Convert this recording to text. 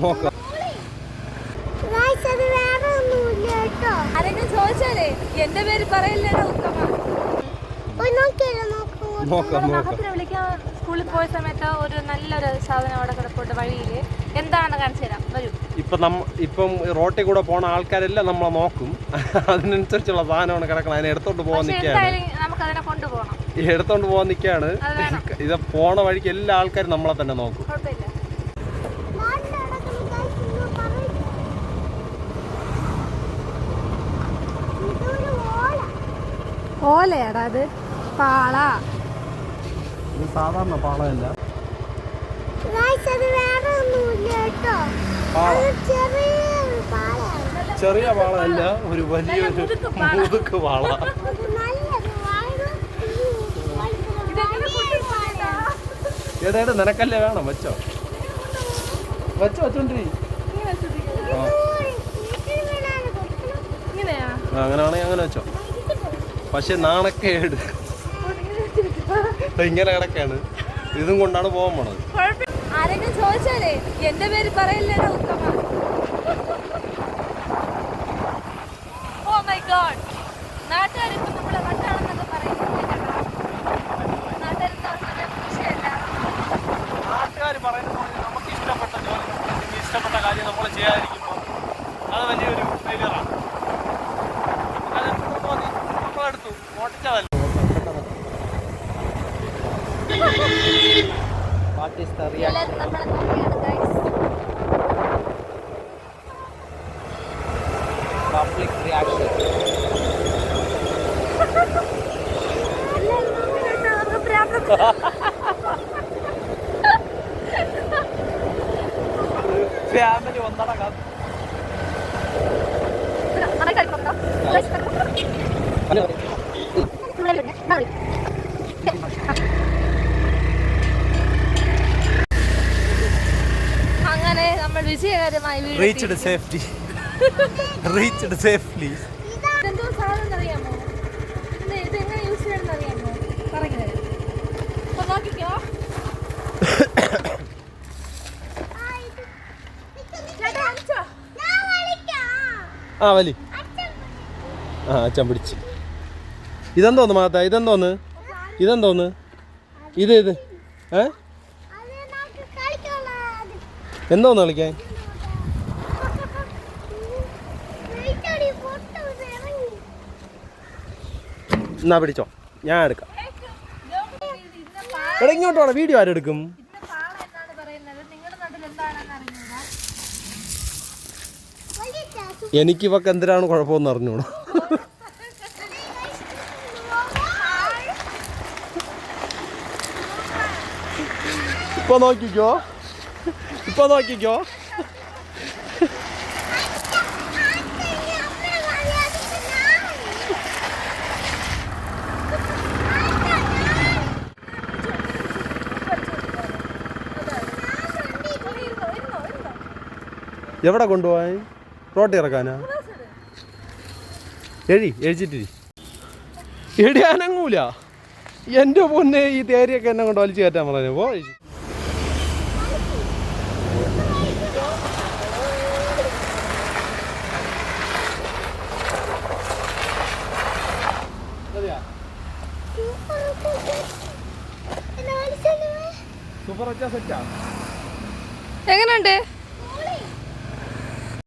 നോക്കാം. ആരെങ്കിലും ചോദിച്ചാലേ എന്റെ പേര് പറയില്ലേടാ ഉത്തമ. നഖത്തിനെ വിളിക്കാൻ സ്കൂളിൽ പോയ സമയത്ത് ഒരു നല്ലൊരു സാധനം അവിടെ കിടപ്പുണ്ട് വഴിയില്. എന്താണെന്ന് കാണിച്ചു തരാം, വരൂ. ഇപ്പം റോട്ടിൽ കൂടെ പോണ ആൾക്കാരെല്ലാം നമ്മളെ നോക്കും. അതിനനുസരിച്ചുള്ള സാധനമാണ് കിടക്കണം. അതിനെ എടുത്തോണ്ട് പോകാൻ നിൽക്കുകയാണ്. നമുക്ക് അതിനെ കൊണ്ടുപോകണം. എടുത്തോണ്ട് പോകാൻ നിൽക്കുകയാണ്. ഇത് പോണ വഴിക്ക് എല്ലാ ആൾക്കാരും നമ്മളെ തന്നെ നോക്കും. കുഴപ്പമില്ല. ഓലയാടാ അത്, പാള. ഇത് സാധാരണ പാളയല്ല, ചെറിയ പാളയല്ല, ഒരു വലിയൊരു മുതുക്ക് പാള. ഏതായാലും നിനക്കല്ലേ വേണം, വെച്ചോ വെച്ചോണ്ടിരി. അങ്ങനെയാണെങ്കിൽ അങ്ങനെ വെച്ചോ. പക്ഷെ നാണക്കേട് ഇങ്ങനെ കിടക്കാണ്. ഇതും കൊണ്ടാണ് പോകാൻ പോണത്. ആരെങ്കിലും ചോദിച്ചാലേ എന്റെ പേര് പറയില്ലേടാ ഉത്തമ. ഓ മൈ ഗോഡ്, നാട്ടുകാരിപ്പോ നമ്മളെ വട്ടാണെന്നൊക്കെ പറയുന്നത്. നാട്ടുകാർ പറയുന്നത് നമുക്ക് ഇഷ്ടപ്പെട്ട ജോലി, ഇഷ്ടപ്പെട്ട കാര്യം നമ്മൾ ചെയ്യാതിരിക്കുമ്പോൾ അത് വലിയൊരു ഫെയിലിയറാണ്. നമ്മളെടുത്തു ഓട്ടിച്ചതല്ല. What is the reaction? Public reaction. Family ഒന്നടക്കം. അങ്ങനെ നമ്മൾ വിജയകരമായി reached safely. Reached safely. ഇതെന്തോ സാധനം അറിയാമോ? ഇത് എങ്ങനെ യൂസ് ചെയ്യണമെന്ന് അറിയാമോ? പറഞ്ഞു തരാം. അപ്പൊ നോക്കിക്കോ. വലി. അച്ഛൻ പിടിച്ച്. ഇതെന്തോന്ന് മാതാ? ഇതെന്തോന്ന്? ഇത് എന്തോന്ന് കളിക്കാൻ? എന്നാ പിടിച്ചോ, ഞാൻ എടുക്കാം. എടാ ഇങ്ങോട്ട് വേണം, വീഡിയോ ആരെടുക്കും? എനിക്കിവക്ക് എന്തിനാണ് കുഴപ്പമെന്ന് അറിഞ്ഞൂടാ. ഇപ്പൊ നോക്കിക്കോ. എവിടെ കൊണ്ടുപോവാൻ? റോട്ടി ഇറക്കാനാ? എഴിച്ചിട്ടിരി. എടിയാനങ്ങൂല. എൻ്റെ പൊന്നെ, ഈ തേരിയൊക്കെ എന്നെ കൊണ്ട് വലിച്ചു കയറ്റാൻ പറഞ്ഞു. പോ. സൂപ്പർ. എങ്ങനെയുണ്ട്?